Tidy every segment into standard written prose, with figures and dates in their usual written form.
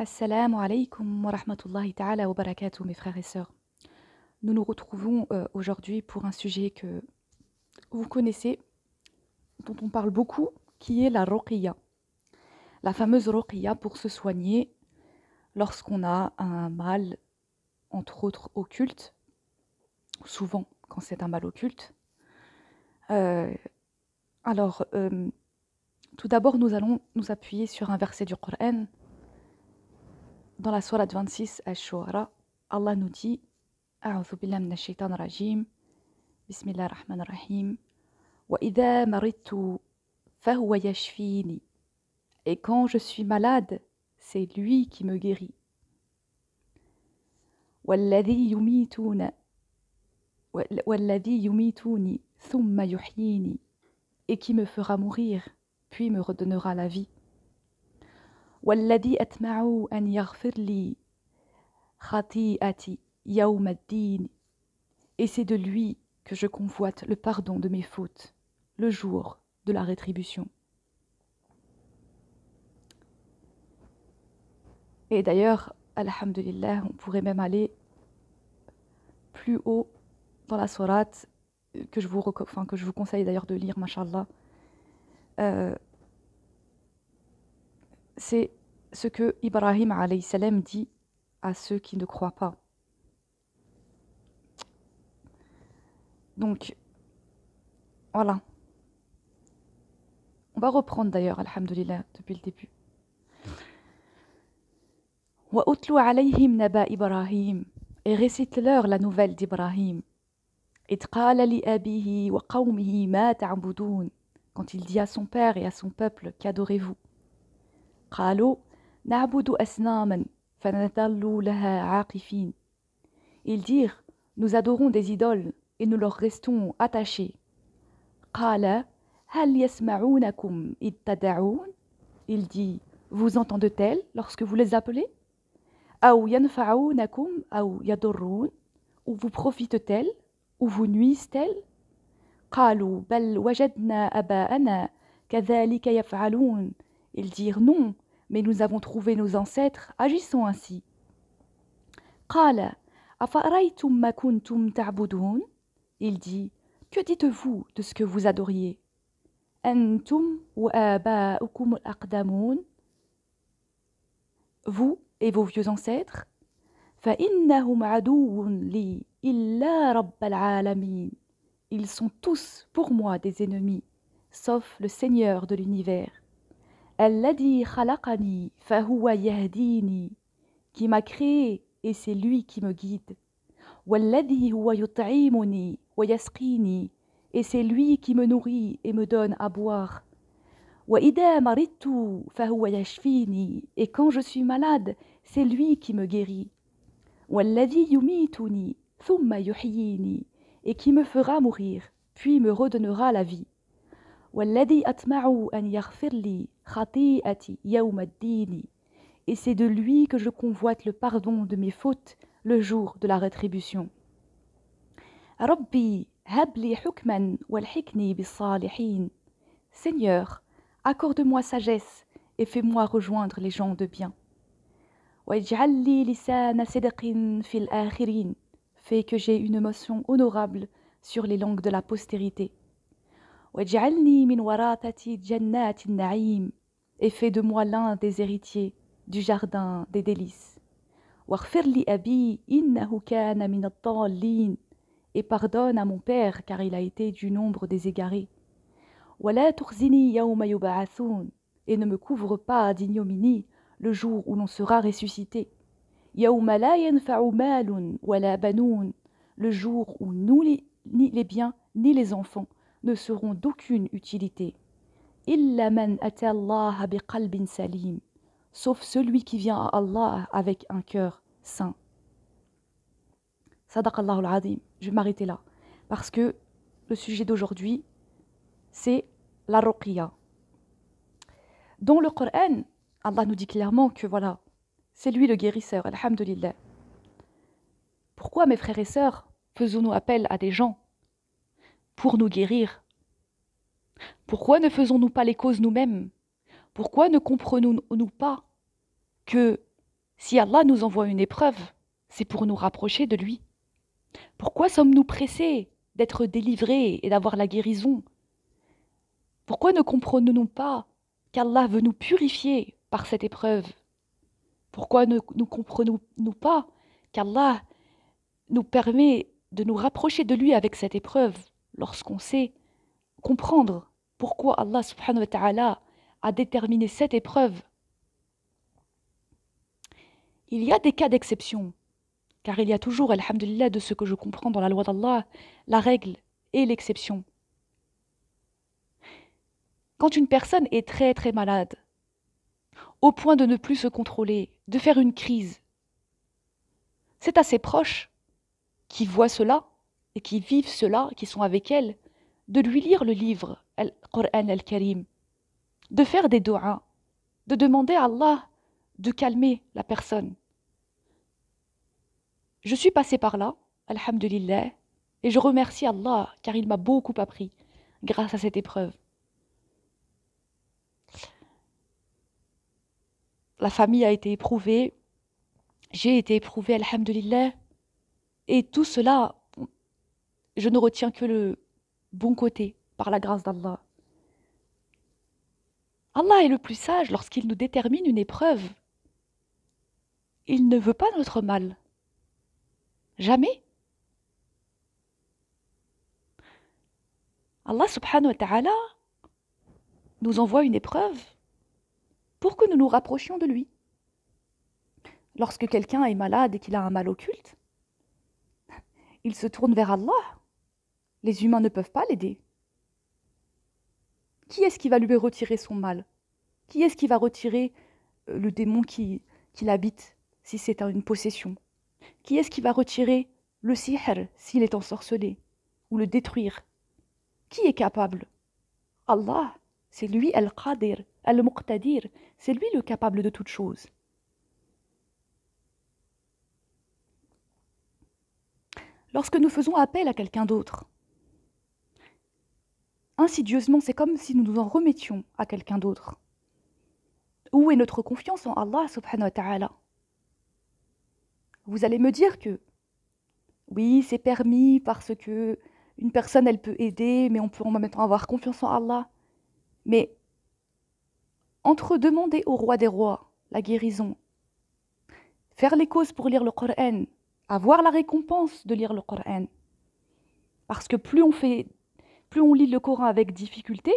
Assalamu alaikum wa rahmatullahi ta'ala wa barakatuh, mes frères et sœurs. Nous nous retrouvons aujourd'hui pour un sujet que vous connaissez, dont on parle beaucoup, qui est la ruqiyya. La fameuse ruqiyya pour se soigner lorsqu'on a un mal, entre autres occulte, souvent quand c'est un mal occulte. Euh, alors, tout d'abord, nous allons nous appuyer sur un verset du Coran. Dans la sourate 26, Ash-Shu'ara, Allah nous dit أعوذ بالله من الشيطان الرجيم بسم الله الرحمن الرحيم وإذا مرضت فهو يشفيني. Et quand je suis malade, c'est lui qui me guérit. والذي يميتوني ثم يحييني. Et qui me fera mourir, puis me redonnera la vie. والذي أطمع أن يغفر لي خطيئتي يوم الدين. Et c'est de lui que je convoite le pardon de mes fautes, le jour de la rétribution. Et d'ailleurs, alhamdulillah, on pourrait même aller plus haut dans la sourate que je vous conseille d'ailleurs de lire, mashallah. C'est ce que Ibrahim alayhi salam dit à ceux qui ne croient pas. Donc, voilà. On va reprendre d'ailleurs, alhamdulillah, depuis le début. وَأُتْلُ عَلَيْهِمْ نَبَأَ إِبْرَاهِيمَ. Et récite-leur la nouvelle d'Ibrahim. إِذْ قَالَ لِأَبِيهِ وَقَوْمِهِ مَا تَعْبُدُونَ. Quand il dit à son père et à son peuple, qu'adorez-vous? قالوا نعبد أصناما فنظل لها عاكفين. Ils dirent, nous adorons des idoles et nous leur restons attachés. قال هل يسمعونكم إذ تدعون. Il dit, vous entendent-elles lorsque vous les appelez? أو ينفعونكم أو يضرون. Ou vous profitent-elles ou vous nuisent-elles? قالوا بل وجدنا آباءنا كذلك يفعلون. Ils dirent non, mais nous avons trouvé nos ancêtres agissant ainsi. قال أفأرأيتم ما كنتم تعبدون. Il dit, que dites-vous de ce que vous adoriez? أنتم وآباؤكم الأقدمون. Vous et vos vieux ancêtres. فإنهم عدو لي إلا رب العالمين. Ils sont tous pour moi des ennemis, sauf le Seigneur de l'univers. الذي خلقني فهو يهديني. Qui m'a créé et c'est lui qui me guide. والذي هو يطعمني ويسقيني. Et c'est lui qui me nourrit et me donne à boire. وإذا مرضت فهو يشفيني. Et quand je suis malade, c'est lui qui me guérit. والذي يميتني ثم يحييني. Et qui me fera mourir, puis me redonnera la vie. والذي أطمع أن يغفر لي خطيئتي يوم الدين. Et c'est de lui que je convoite le pardon de mes fautes le jour de la rétribution. ربي هب لي حكما والحقني بالصالحين. Seigneur, accorde-moi sagesse et fais-moi rejoindre les gens de bien. واجعل لي لسان صدق في الآخرين. Fais que j'ai une motion honorable sur les langues de la postérité. واجعلني من ورثة جنات النعيم. Et fais de moi l'un des héritiers du jardin des délices. واغفر لأبي إنه كان من الضالين. Et pardonne à mon père car il a été du nombre des égarés. ولا تخزني يوم يبعثون. Et ne me couvre pas d'ignominie le jour où l'on sera ressuscité. يوم لا ينفع مال ولا بنون. Le jour où ni les biens ni les enfants ne seront d'aucune utilité. إلا من أتى الله بقلب سليم. Sauf celui qui vient à Allah avec un cœur saint. Sadaqallahu al-Azim. Je vais m'arrêter là. Parce que le sujet d'aujourd'hui, c'est la ruqiyya. Dans le Coran, Allah nous dit clairement que voilà, c'est lui le guérisseur, alhamdulillah. Pourquoi, mes frères et sœurs, faisons-nous appel à des gens pour nous guérir? Pourquoi ne faisons-nous pas les causes nous-mêmes? Pourquoi ne comprenons-nous pas que Si Allah nous envoie une épreuve, c'est pour nous rapprocher de lui. Pourquoi sommes-nous pressés d'être délivrés et d'avoir la guérison? Pourquoi ne comprenons-nous pas qu'Allah veut nous purifier par cette épreuve? Pourquoi ne nous comprenons-nous pas qu'Allah nous permet de nous rapprocher de lui avec cette épreuve lorsqu'on sait comprendre pourquoi Allah subhanahu wa ta'ala a déterminé cette épreuve? Il y a des cas d'exception, car il y a toujours, alhamdulillah, de ce que je comprends dans la loi d'Allah, la règle et l'exception. Quand une personne est très très malade, au point de ne plus se contrôler, de faire une crise, c'est à ses proches qui voient cela et qui vivent cela, qui sont avec elle, de lui lire le livre, Al-Qur'an al-Karim, de faire des doigts, de demander à Allah de calmer la personne. Je suis passée par là, alhamdulillah, et je remercie Allah car il m'a beaucoup appris grâce à cette épreuve. La famille a été éprouvée, j'ai été éprouvée, alhamdulillah, et tout cela, je ne retiens que le bon côté, par la grâce d'Allah. Allah est le plus sage lorsqu'il nous détermine une épreuve. Il ne veut pas notre mal. Jamais. Allah subhanahu wa ta'ala nous envoie une épreuve pour que nous nous rapprochions de lui. Lorsque quelqu'un est malade et qu'il a un mal occulte, il se tourne vers Allah. Les humains ne peuvent pas l'aider. Qui est-ce qui va lui retirer son mal? Qui est-ce qui va retirer le démon qui l'habite si c'est une possession? Qui est-ce qui va retirer le sihr s'il est ensorcelé ou le détruire? Qui est capable? Allah, c'est lui Al-Qadir, Al-Muqtadir, c'est lui le capable de toutes choses. Lorsque nous faisons appel à quelqu'un d'autre, insidieusement, c'est comme si nous nous en remettions à quelqu'un d'autre. Où est notre confiance en Allah subhanahu wa ta'ala? Vous allez me dire que oui, c'est permis parce que une personne, elle peut aider, mais on peut en même temps avoir confiance en Allah. Mais entre demander au roi des rois la guérison, faire les causes pour lire le Coran, avoir la récompense de lire le Coran, parce que plus on lit le Coran avec difficulté,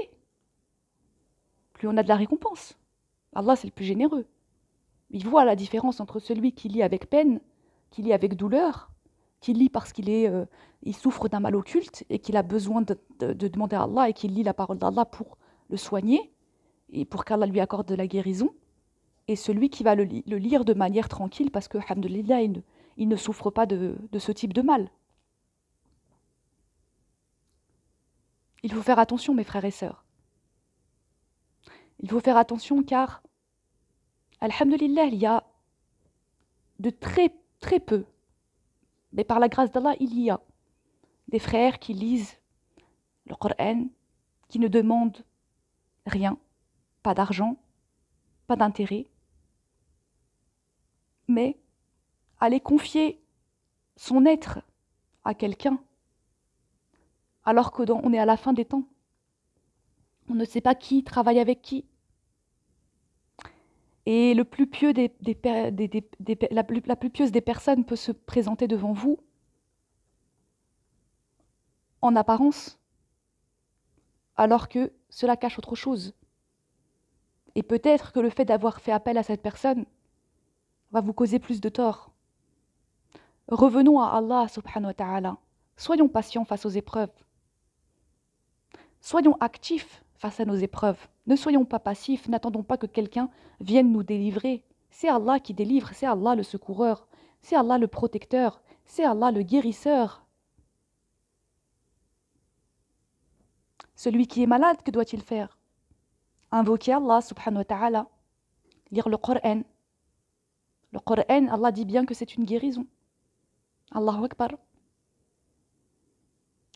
plus on a de la récompense. Allah, c'est le plus généreux. Il voit la différence entre celui qui lit avec peine, qui lit avec douleur, qui lit parce il souffre d'un mal occulte et qu'il a besoin de demander à Allah et qu'il lit la parole d'Allah pour le soigner et pour qu'Allah lui accorde de la guérison, et celui qui va le lire de manière tranquille parce que, alhamdoulilah, il ne souffre pas de ce type de mal. Il faut faire attention, mes frères et sœurs. Il faut faire attention car, alhamdoulilah, il y a de très très peu, mais par la grâce d'Allah, il y a des frères qui lisent le Coran, qui ne demandent rien, pas d'argent, pas d'intérêt, mais aller confier son être à quelqu'un, alors qu'on est à la fin des temps. On ne sait pas qui travaille avec qui. Et le plus pieux la plus pieuse des personnes peut se présenter devant vous en apparence, alors que cela cache autre chose. Et peut-être que le fait d'avoir fait appel à cette personne va vous causer plus de tort. Revenons à Allah subhanahu wa ta'ala. Soyons patients face aux épreuves. Soyons actifs face à nos épreuves. Ne soyons pas passifs, n'attendons pas que quelqu'un vienne nous délivrer. C'est Allah qui délivre, c'est Allah le secoureur, c'est Allah le protecteur, c'est Allah le guérisseur. Celui qui est malade, que doit-il faire? Invoquer Allah subhanahu wa ta'ala, lire le Coran. Le Coran, Allah dit bien que c'est une guérison. Allahu Akbar.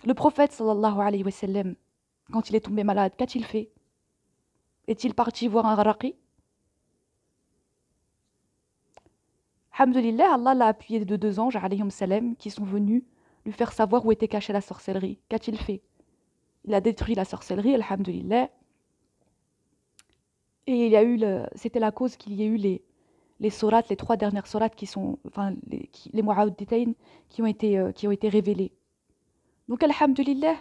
Le prophète sallallahu alayhi wa sallam, quand il est tombé malade, qu'a-t-il fait? Est-il parti voir un raqi? Alhamdulillah, Allah l'a appuyé de 2 anges, alayhim salam, qui sont venus lui faire savoir où était cachée la sorcellerie. Qu'a-t-il fait? Il a détruit la sorcellerie, alhamdulillah. Et il y a eu c'était la cause qu'il y ait eu les sourates, les 3 dernières sourates qui sont, enfin, les Mu'awwidhatayn qui ont été révélées. Donc, alhamdulillah,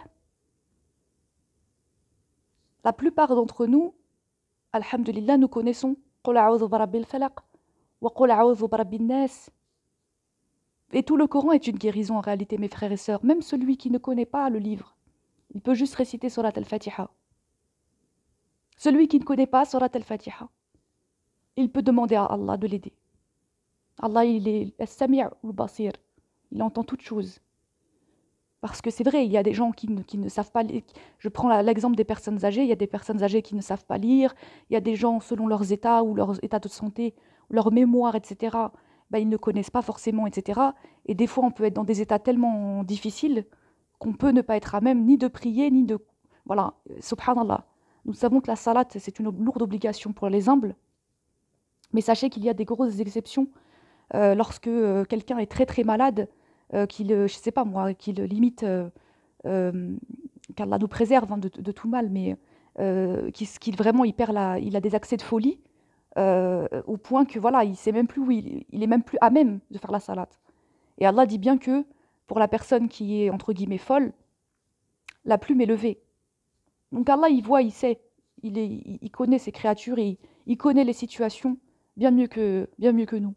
la plupart d'entre nous, alhamdulillah, nous connaissons Qul a'udhu birabbil falaq wa Qul a'udhu birabbin nas. Et tout le Coran est une guérison en réalité, mes frères et sœurs. Même celui qui ne connaît pas le livre, il peut juste réciter Surat al-Fatiha. Celui qui ne connaît pas Surat al-Fatiha, il peut demander à Allah de l'aider. Allah, il est as-Sami' al-Basir. Il entend toutes choses. Parce que c'est vrai, il y a des gens qui ne savent pas lire. Je prends l'exemple des personnes âgées. Il y a des personnes âgées qui ne savent pas lire. Il y a des gens, selon leurs états ou leur état de santé, ou leur mémoire, etc., ben, ils ne connaissent pas forcément, etc. Et des fois, on peut être dans des états tellement difficiles qu'on peut ne pas être à même ni de prier, ni de... Voilà, subhanallah. Nous savons que la salat, c'est une lourde obligation pour les humbles. Mais sachez qu'il y a des grosses exceptions lorsque quelqu'un est très très malade, je sais pas moi, qu'il limite, qu'Allah nous préserve hein, de tout mal, mais qu'il vraiment il a des accès de folie au point que voilà, il sait même plus où il est même plus à même de faire la salat. Et Allah dit bien que pour la personne qui est entre guillemets folle, la plume est levée. Donc Allah, il voit, il sait, il connaît ses créatures et il connaît les situations bien mieux que nous.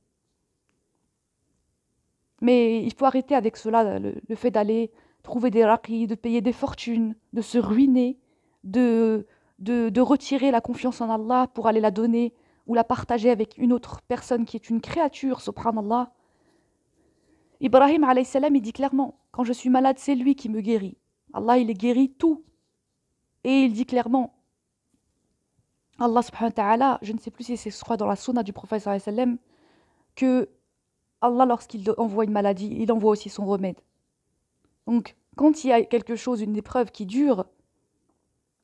Mais il faut arrêter avec cela, le fait d'aller trouver des raqis, de payer des fortunes, de se ruiner, de retirer la confiance en Allah pour aller la donner ou la partager avec une autre personne qui est une créature, subhanallah. Ibrahim alayhi salam, il dit clairement, quand je suis malade, c'est lui qui me guérit. Allah, il guérit tout. Et il dit clairement, Allah subhanahu wa ta'ala, je ne sais plus si c'est, je crois, dans la sunna du prophète sallallahu alayhi wa sallam, que Allah, lorsqu'il envoie une maladie, il envoie aussi son remède. Donc, quand il y a quelque chose, une épreuve qui dure,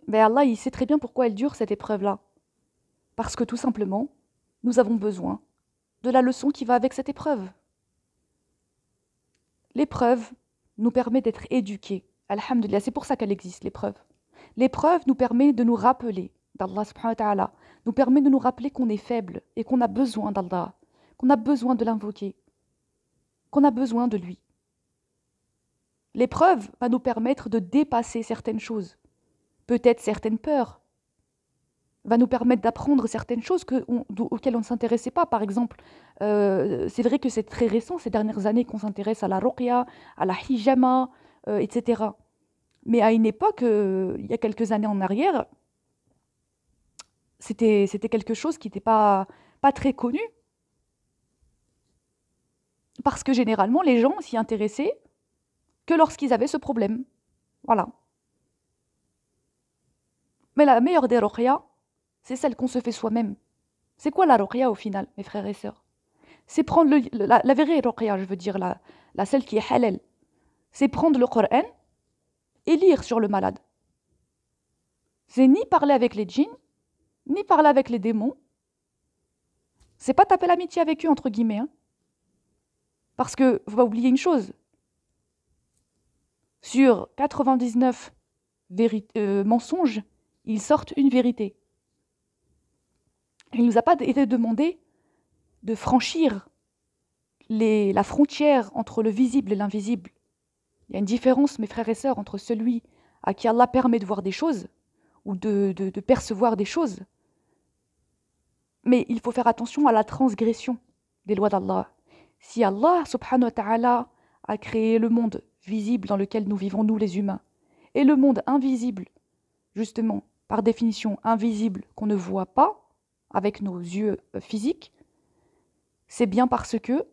ben Allah, il sait très bien pourquoi elle dure, cette épreuve-là. Parce que tout simplement, nous avons besoin de la leçon qui va avec cette épreuve. L'épreuve nous permet d'être éduqués. Alhamdulillah, c'est pour ça qu'elle existe, l'épreuve. L'épreuve nous permet de nous rappeler d'Allah subhanahu wa ta'ala, nous permet de nous rappeler qu'on est faible et qu'on a besoin d'Allah, qu'on a besoin de l'invoquer, qu'on a besoin de lui. L'épreuve va nous permettre de dépasser certaines choses, peut-être certaines peurs, va nous permettre d'apprendre certaines choses auxquelles on ne s'intéressait pas. Par exemple, c'est vrai que c'est très récent, ces dernières années, qu'on s'intéresse à la ruqya, à la hijama, etc. Mais à une époque, il y a quelques années en arrière, c'était quelque chose qui n'était pas très connu. Parce que généralement, les gens s'y intéressaient que lorsqu'ils avaient ce problème. Voilà. Mais la meilleure des ruqya, c'est celle qu'on se fait soi-même. C'est quoi la ruqya au final, mes frères et sœurs? C'est prendre la vraie ruqya, je veux dire, celle qui est halal. C'est prendre le Coran et lire sur le malade. C'est ni parler avec les djinns, ni parler avec les démons. C'est pas taper l'amitié avec eux, entre guillemets. Hein. Parce que, faut pas oublier une chose. Sur 99 mensonges, ils sortent une vérité. Il ne nous a pas été demandé de franchir la frontière entre le visible et l'invisible. Il y a une différence, mes frères et sœurs, entre celui à qui Allah permet de voir des choses ou de percevoir des choses. Mais il faut faire attention à la transgression des lois d'Allah. Si Allah, subhanahu wa ta'ala, a créé le monde visible dans lequel nous vivons, nous les humains, et le monde invisible, justement, par définition invisible, qu'on ne voit pas avec nos yeux physiques, c'est bien parce que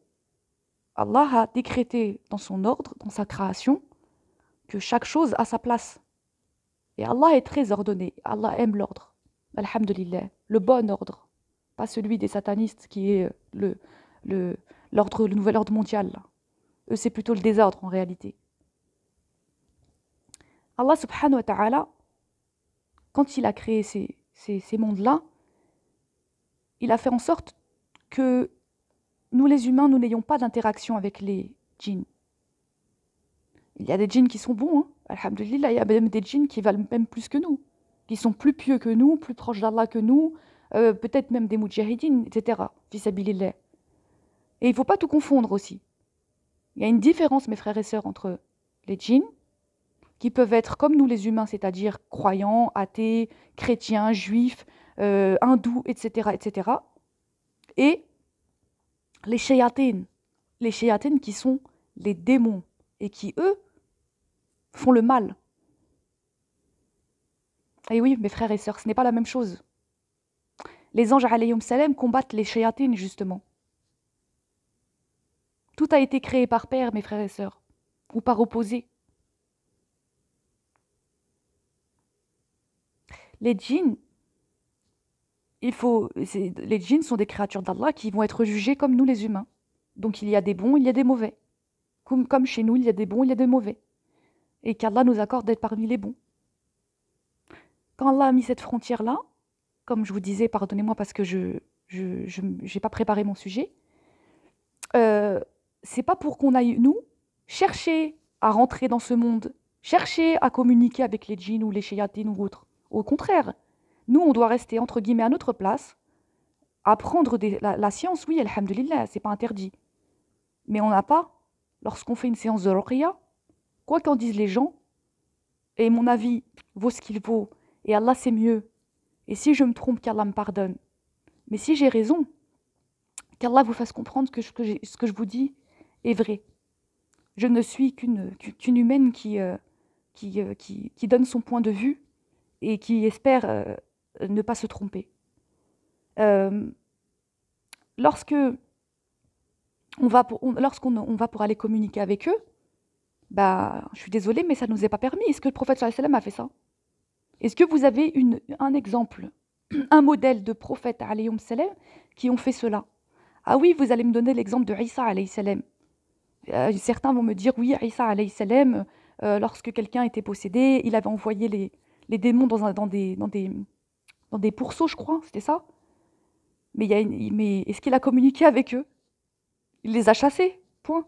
Allah a décrété dans son ordre, dans sa création, que chaque chose a sa place. Et Allah est très ordonné. Allah aime l'ordre. Alhamdulillah. Le bon ordre. Pas celui des satanistes qui est le nouvel ordre mondial. Là. Eux, c'est plutôt le désordre en réalité. Allah subhanahu wa ta'ala, quand il a créé ces mondes-là, il a fait en sorte que nous nous les humains, nous n'ayons pas d'interaction avec les djinns. Il y a des djinns qui sont bons, hein. Alhamdulillah, il y a même des djinns qui valent même plus que nous, qui sont plus pieux que nous, plus proches d'Allah que nous, peut-être même des moudjahidines, etc. Fi sabilillah. Et il ne faut pas tout confondre aussi. Il y a une différence, mes frères et sœurs, entre les djinns, qui peuvent être comme nous les humains, c'est-à-dire croyants, athées, chrétiens, juifs, hindous, etc., etc., et les shayatines qui sont les démons, et qui, eux, font le mal. Et oui, mes frères et sœurs, ce n'est pas la même chose. Les anges, alayhim salam, combattent les shayatines, justement. Tout a été créé par pair, mes frères et sœurs, ou par opposé. Les djinns, les djinns sont des créatures d'Allah qui vont être jugées comme nous les humains. Donc il y a des bons, il y a des mauvais. Comme chez nous, il y a des bons, il y a des mauvais. Et qu'Allah nous accorde d'être parmi les bons. Quand Allah a mis cette frontière-là, comme je vous disais, pardonnez-moi parce que je n'ai pas préparé mon sujet, c'est pas pour qu'on aille, nous, chercher à rentrer dans ce monde, chercher à communiquer avec les djinns ou les shayatines ou autres. Au contraire, nous, on doit rester, entre guillemets, à notre place, apprendre la science, oui, alhamdulillah, c'est pas interdit. Mais on n'a pas, lorsqu'on fait une séance de ruqya, quoi qu'en disent les gens, et mon avis vaut ce qu'il vaut, et Allah c'est mieux, et si je me trompe, qu'Allah me pardonne. Mais si j'ai raison, qu'Allah vous fasse comprendre que ce que je vous dis est vrai. Je ne suis qu'une humaine qui donne son point de vue et qui espère ne pas se tromper. Lorsqu'on va pour aller communiquer avec eux, bah, je suis désolée, mais ça ne nous est pas permis. Est-ce que le prophète sallallahu alayhi wa sallam a fait ça? Est-ce que vous avez un exemple, un modèle de prophète alayhi wa sallam qui ont fait cela? Ah oui, vous allez me donner l'exemple de Isa alayhi salam. Certains vont me dire, oui, Isa alayhi salam, lorsque quelqu'un était possédé, il avait envoyé les démons dans des pourceaux, je crois, c'était ça. Mais est-ce qu'il a communiqué avec eux? Il les a chassés, point.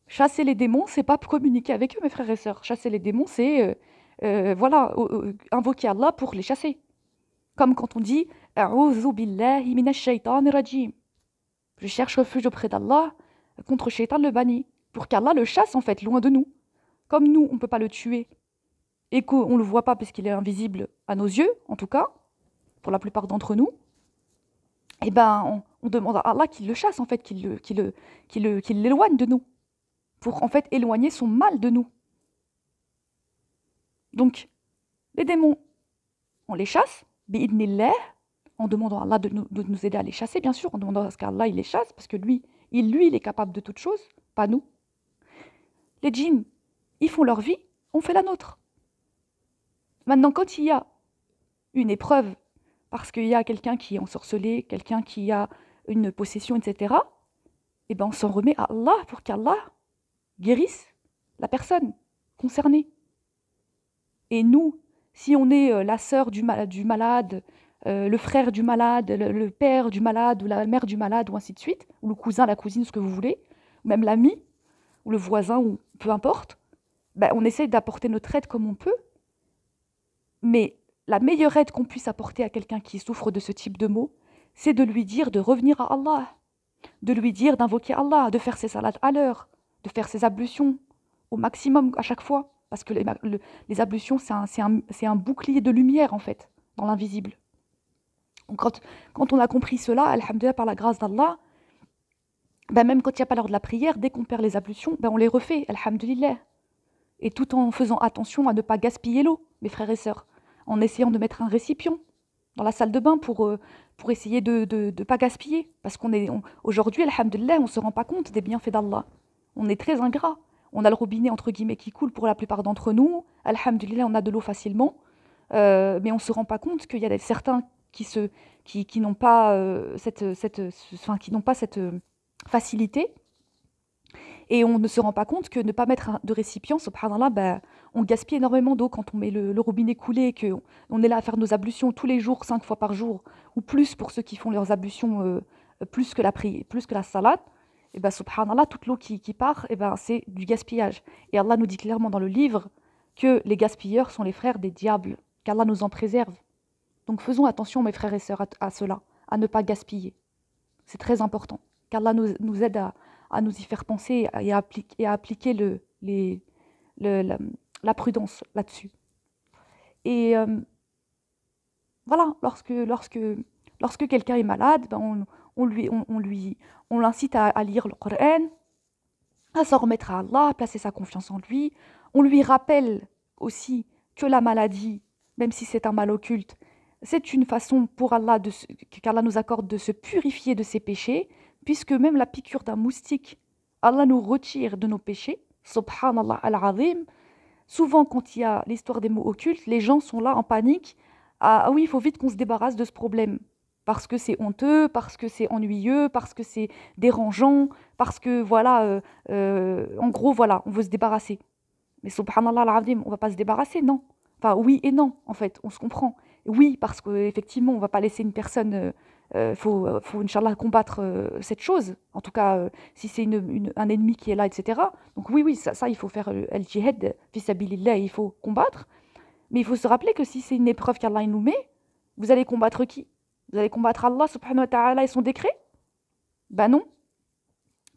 Chasser les démons, c'est pas communiquer avec eux, mes frères et sœurs. Chasser les démons, c'est invoquer Allah pour les chasser. Comme quand on dit « A'udhu billahi minash shaitanir rajim ». Je cherche refuge auprès d'Allah contre Shaitan le banni, pour qu'Allah le chasse en fait, loin de nous. Comme nous, on ne peut pas le tuer, et qu'on ne le voit pas parce qu'il est invisible à nos yeux, en tout cas, pour la plupart d'entre nous, eh ben, on demande à Allah qu'il le chasse, en fait, qu'il l'éloigne de nous, pour en fait éloigner son mal de nous. Donc, les démons, on les chasse, bi'idnillah, en demandant à Allah de nous aider à les chasser, bien sûr, en demandant à ce qu'Allah il les chasse, parce que lui, il est capable de toutes choses, pas nous. Les djinns, ils font leur vie, on fait la nôtre. Maintenant, quand il y a une épreuve, parce qu'il y a quelqu'un qui est ensorcelé, quelqu'un qui a une possession, etc., eh ben on s'en remet à Allah pour qu'Allah guérisse la personne concernée. Et nous, si on est la sœur du malade, le frère du malade, le père du malade, ou la mère du malade, ou ainsi de suite, ou le cousin, la cousine, ce que vous voulez, ou même l'ami, ou le voisin, ou peu importe, ben, on essaie d'apporter notre aide comme on peut, mais la meilleure aide qu'on puisse apporter à quelqu'un qui souffre de ce type de maux, c'est de lui dire de revenir à Allah, de lui dire d'invoquer Allah, de faire ses salats à l'heure, de faire ses ablutions au maximum à chaque fois, parce que les ablutions, c'est un bouclier de lumière, en fait, dans l'invisible. Donc quand on a compris cela, alhamdoulilah, par la grâce d'Allah, ben même quand il n'y a pas l'heure de la prière, dès qu'on perd les ablutions, ben on les refait, alhamdoulilah. Et tout en faisant attention à ne pas gaspiller l'eau, mes frères et sœurs, en essayant de mettre un récipient dans la salle de bain pour essayer de ne pas gaspiller. Parce aujourd'hui, alhamdoulilah, on ne se rend pas compte des bienfaits d'Allah. On est très ingrat. On a le robinet, entre guillemets, qui coule pour la plupart d'entre nous. Alhamdoulilah, on a de l'eau facilement. Mais on ne se rend pas compte qu'il y a certains qui n'ont pas qui n'ont pas cette facilité. Et on ne se rend pas compte que ne pas mettre de récipient, subhanallah, ben, on gaspille énormément d'eau quand on met le robinet coulé, qu'on est là à faire nos ablutions tous les jours, 5 fois par jour, ou plus pour ceux qui font leurs ablutions plus que la salade, et ben subhanallah, toute l'eau qui part, et ben c'est du gaspillage. Et Allah nous dit clairement dans le livre que les gaspilleurs sont les frères des diables, qu'Allah nous en préserve. Donc faisons attention, mes frères et sœurs, à cela, à ne pas gaspiller. C'est très important, qu'Allah nous aide à nous y faire penser et à appliquer le- la, la prudence là-dessus. Et voilà, lorsque quelqu'un est malade, ben on l'incite à lire le Coran, à s'en remettre à Allah, à placer sa confiance en lui. On lui rappelle aussi que la maladie, même si c'est un mal occulte, c'est une façon pour Allah qu'Allah nous accorde de se purifier de ses péchés, puisque même la piqûre d'un moustique, Allah nous retire de nos péchés. Subhanallah al-Azim. Souvent, quand il y a l'histoire des mots occultes, les gens sont là en panique. Ah oui, il faut vite qu'on se débarrasse de ce problème. Parce que c'est honteux, parce que c'est ennuyeux, parce que c'est dérangeant, parce que voilà, en gros, voilà, on veut se débarrasser. Mais subhanallah al-azim, on va pas se débarrasser, non. Enfin, oui et non, en fait, on se comprend. Oui, parce qu'effectivement, on va pas laisser une personne. Faut, Inch'Allah, combattre cette chose. En tout cas, si c'est un ennemi qui est là, etc. Donc, oui, ça il faut faire al-jihad, fi sabilillah, il faut combattre. Mais il faut se rappeler que si c'est une épreuve qu'Allah nous met, vous allez combattre qui? Vous allez combattre Allah subhanahu wa ta'ala et son décret? Ben non.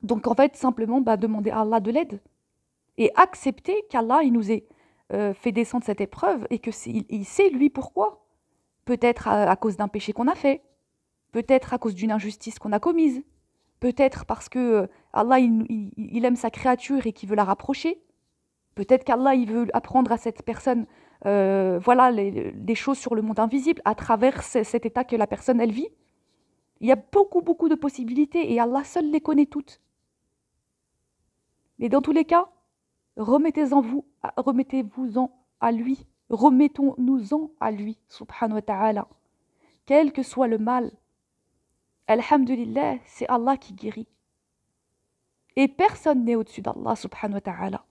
Donc, en fait, simplement, demander à Allah de l'aide et accepter qu'Allah il nous ait fait descendre cette épreuve et que il sait lui pourquoi. Peut-être à cause d'un péché qu'on a fait, peut-être à cause d'une injustice qu'on a commise, peut-être parce que Allah il aime sa créature et qu'il veut la rapprocher, peut-être qu'Allah il veut apprendre à cette personne voilà des choses sur le monde invisible à travers cet état que la personne elle vit. Il y a beaucoup de possibilités et Allah seul les connaît toutes. Mais dans tous les cas, remettez-vous-en à lui. Remettons-nous-en à lui, subhanahu wa ta'ala. Quel que soit le mal, alhamdulillah, c'est Allah qui guérit. Et personne n'est au-dessus d'Allah, subhanahu wa ta'ala.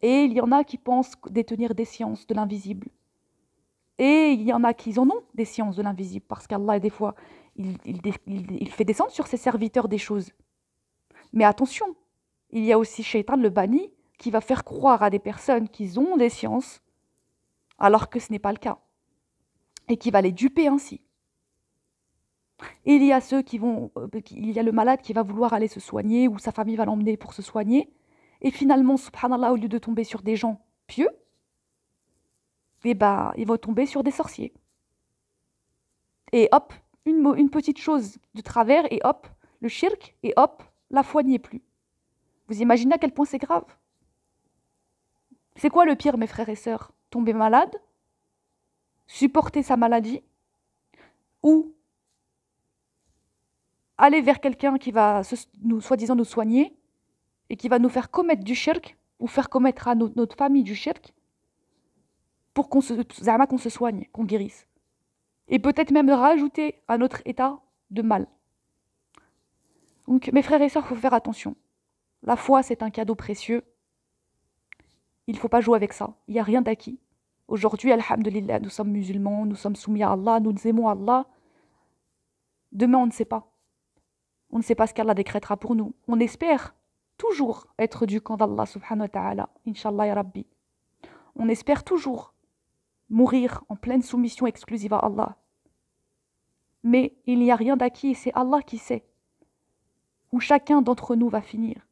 Et il y en a qui pensent détenir des sciences de l'invisible. Et il y en a qui en ont des sciences de l'invisible, parce qu'Allah, des fois, il fait descendre sur ses serviteurs des choses. Mais attention, il y a aussi Shaitan le banni qui va faire croire à des personnes qu'ils ont des sciences alors que ce n'est pas le cas et qui va les duper ainsi. Et il y a il y a le malade qui va vouloir aller se soigner ou sa famille va l'emmener pour se soigner et finalement subhanallah au lieu de tomber sur des gens pieux, eh ben ils vont tomber sur des sorciers. Et hop, une petite chose de travers et hop, le shirk et hop, la foi n'y est plus. Vous imaginez à quel point c'est grave? C'est quoi le pire, mes frères et sœurs? Tomber malade, supporter sa maladie, ou aller vers quelqu'un qui va soi-disant nous soigner et qui va nous faire commettre du shirk ou faire commettre à notre famille du shirk pour qu'on se soigne, qu'on guérisse. Et peut-être même rajouter à notre état de mal. Donc mes frères et sœurs, il faut faire attention. La foi, c'est un cadeau précieux. Il ne faut pas jouer avec ça. Il n'y a rien d'acquis. Aujourd'hui, alhamdulillah, nous sommes musulmans, nous sommes soumis à Allah, nous aimons Allah. Demain, on ne sait pas. On ne sait pas ce qu'Allah décrétera pour nous. On espère toujours être du camp d'Allah subhanahu wa ta'ala. Inch'Allah ya Rabbi. On espère toujours mourir en pleine soumission exclusive à Allah. Mais il n'y a rien d'acquis et c'est Allah qui sait où chacun d'entre nous va finir.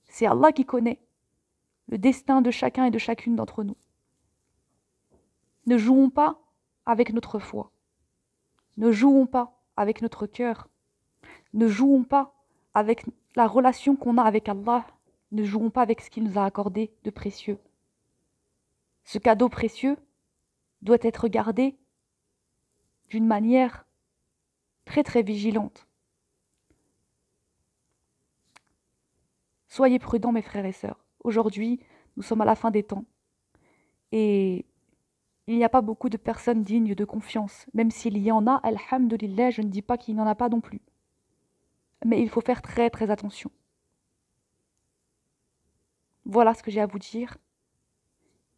C'est Allah qui connaît le destin de chacun et de chacune d'entre nous. Ne jouons pas avec notre foi. Ne jouons pas avec notre cœur. Ne jouons pas avec la relation qu'on a avec Allah. Ne jouons pas avec ce qu'il nous a accordé de précieux. Ce cadeau précieux doit être gardé d'une manière très vigilante. Soyez prudents, mes frères et sœurs. Aujourd'hui, nous sommes à la fin des temps. Et il n'y a pas beaucoup de personnes dignes de confiance. Même s'il y en a, alhamdulillah, je ne dis pas qu'il n'y en a pas non plus. Mais il faut faire très attention. Voilà ce que j'ai à vous dire.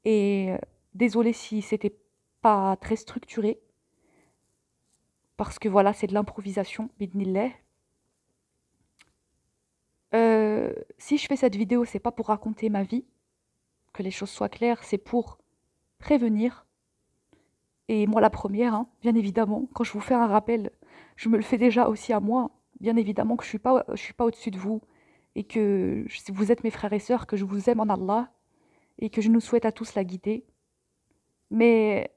Et désolé si c'était pas très structuré. parce que voilà, c'est de l'improvisation, bidnillah. Si je fais cette vidéo, c'est pas pour raconter ma vie, que les choses soient claires, c'est pour prévenir. Et moi, la première, hein, bien évidemment, quand je vous fais un rappel, je me le fais déjà aussi à moi. Bien évidemment que je suis pas au-dessus de vous et que si vous êtes mes frères et sœurs, que je vous aime en Allah et que je nous souhaite à tous la guider. Mais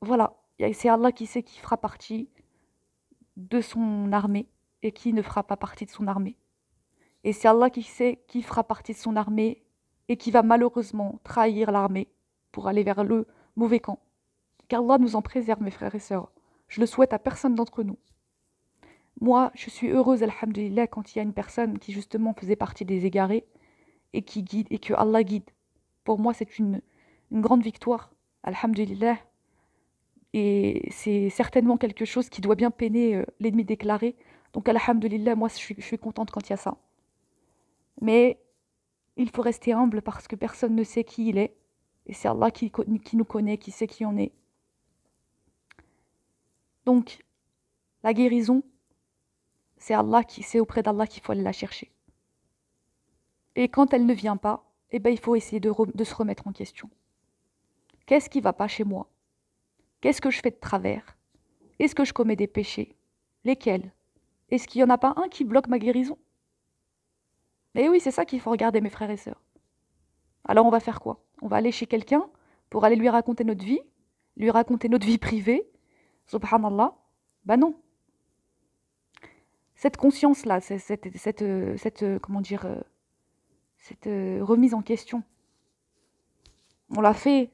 voilà, c'est Allah qui sait qui fera partie de son armée et qui ne fera pas partie de son armée. Et c'est Allah qui sait qui fera partie de son armée et qui va malheureusement trahir l'armée pour aller vers le mauvais camp. Qu'Allah nous en préserve, mes frères et sœurs. Je le souhaite à personne d'entre nous. Moi, je suis heureuse, alhamdulillah, quand il y a une personne qui justement faisait partie des égarés et qui guide et que Allah guide. Pour moi, c'est une grande victoire, alhamdulillah. Et c'est certainement quelque chose qui doit bien peiner l'ennemi déclaré. Donc, alhamdulillah, moi, je suis contente quand il y a ça. Mais il faut rester humble parce que personne ne sait qui il est. Et c'est Allah qui nous connaît, qui sait qui on est. Donc, la guérison, c'est auprès d'Allah qu'il faut aller la chercher. Et quand elle ne vient pas, eh ben, il faut essayer de se remettre en question. Qu'est-ce qui ne va pas chez moi? Qu'est-ce que je fais de travers? Est-ce que je commets des péchés? Lesquels? Est-ce qu'il n'y en a pas un qui bloque ma guérison? Eh oui, c'est ça qu'il faut regarder, mes frères et sœurs. Alors on va faire quoi? On va aller chez quelqu'un pour aller lui raconter notre vie, lui raconter notre vie privée. Subhanallah. Ben non. Cette conscience-là, comment dire, cette remise en question, on l'a fait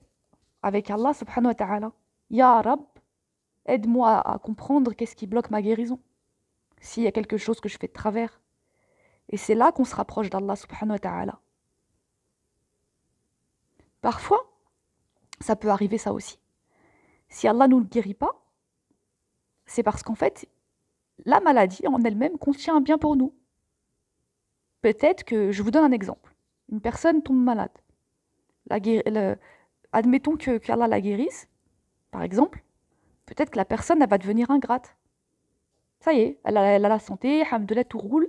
avec Allah subhanahu wa ta'ala. Ya Rab, aide-moi à comprendre qu'est-ce qui bloque ma guérison. S'il y a quelque chose que je fais de travers. Et c'est là qu'on se rapproche d'Allah subhanahu wa ta'ala. Parfois, ça peut arriver ça aussi. Si Allah ne nous le guérit pas, c'est parce qu'en fait, la maladie en elle-même contient un bien pour nous. Peut-être que, je vous donne un exemple. Une personne tombe malade. Admettons qu'Allah la guérisse, par exemple. Peut-être que la personne, elle va devenir ingrate. Ça y est, elle a la santé, alhamdoulilah, tout roule.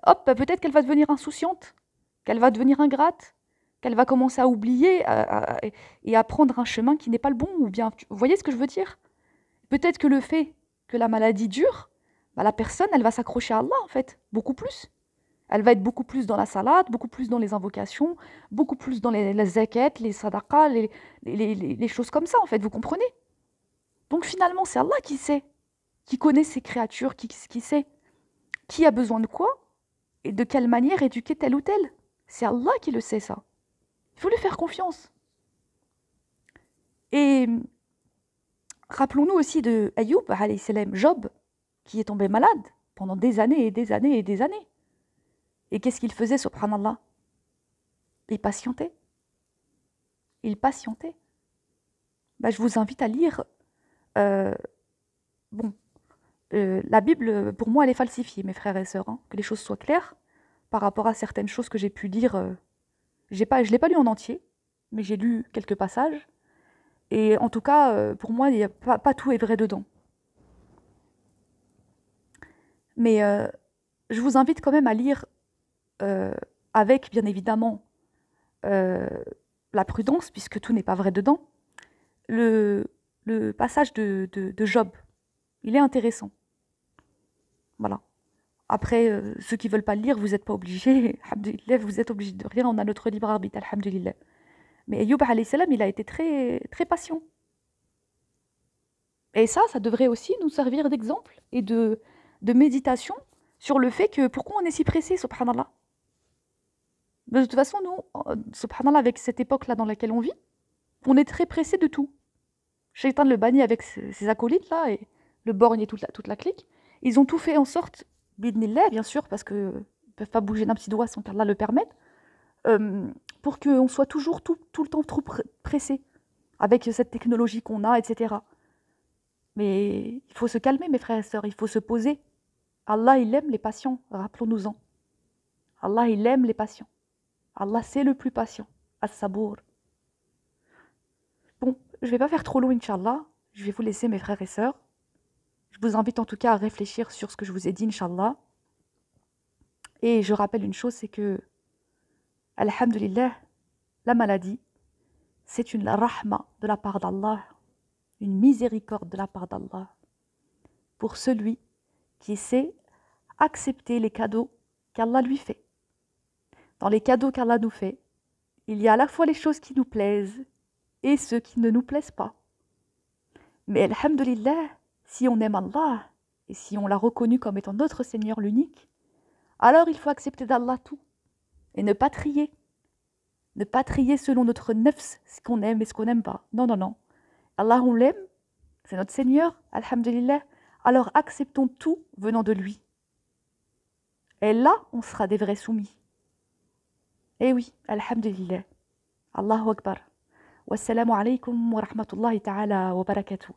Hop, peut-être qu'elle va devenir insouciante, qu'elle va devenir ingrate, qu'elle va commencer à oublier et à prendre un chemin qui n'est pas le bon. Ou bien, vous voyez ce que je veux dire? Peut-être que le fait que la maladie dure, bah, la personne, elle va s'accrocher à Allah, en fait, beaucoup plus. Elle va être beaucoup plus dans la salade, beaucoup plus dans les invocations, beaucoup plus dans les zakat, les sadaqas, les choses comme ça, en fait, vous comprenez? Donc finalement, c'est Allah qui sait, qui connaît ses créatures, qui sait qui a besoin de quoi et de quelle manière éduquer tel ou tel. C'est Allah qui le sait, ça. Il faut lui faire confiance. Et rappelons-nous aussi de Ayoub, alayhi salam, Job, qui est tombé malade pendant des années et des années et des années. Et qu'est-ce qu'il faisait, subhanallah? Il patientait. Il patientait. Bah, je vous invite à lire. Bon, la Bible, pour moi, elle est falsifiée, mes frères et sœurs, hein, que les choses soient claires par rapport à certaines choses que j'ai pu lire. Je ne l'ai pas lu en entier, mais j'ai lu quelques passages. Et en tout cas, pour moi, pas tout est vrai dedans. Mais je vous invite quand même à lire avec, bien évidemment, la prudence, puisque tout n'est pas vrai dedans, le passage de Job. Il est intéressant. Voilà. Après, ceux qui ne veulent pas le lire, vous n'êtes pas obligés. Alhamdulillah, vous êtes obligés de rien. On a notre libre arbitre, alhamdulillah. Mais Ayyub alayhi salam, il a été très, très patient. Et ça devrait aussi nous servir d'exemple et de méditation sur le fait que pourquoi on est si pressé, subhanallah. De toute façon, nous, subhanallah, avec cette époque-là dans laquelle on vit, on est très pressé de tout. Shaitan le banni avec ses acolytes-là, et le borgne et toute la clique. Ils ont tout fait en sorte, bidnillah, bien sûr, parce qu'ils ne peuvent pas bouger d'un petit doigt sans qu'Allah le permette, pour qu'on soit toujours tout le temps trop pressé avec cette technologie qu'on a, etc. Mais il faut se calmer, mes frères et sœurs, il faut se poser. Allah, il aime les patients, rappelons-nous-en. Allah, il aime les patients. Allah, c'est le plus patient. As-sabour. Bon, je ne vais pas faire trop long, Inch'Allah. Je vais vous laisser, mes frères et sœurs. Je vous invite en tout cas à réfléchir sur ce que je vous ai dit, Inch'Allah. Et je rappelle une chose, c'est que, alhamdulillah, la maladie, c'est une rahma de la part d'Allah, une miséricorde de la part d'Allah, pour celui qui sait accepter les cadeaux qu'Allah lui fait. Dans les cadeaux qu'Allah nous fait, il y a à la fois les choses qui nous plaisent et ceux qui ne nous plaisent pas. Mais alhamdulillah, si on aime Allah et si on l'a reconnu comme étant notre Seigneur l'unique, alors il faut accepter d'Allah tout et ne pas trier. Ne pas trier selon notre nafs ce qu'on aime et ce qu'on n'aime pas. Non, non, non. Allah, on l'aime, c'est notre Seigneur, alhamdulillah. Alors acceptons tout venant de lui. Et là, on sera des vrais soumis. Eh oui, alhamdulillah. Allahu Akbar. Wassalamu alaykum wa rahmatullahi ta'ala wa barakatuh.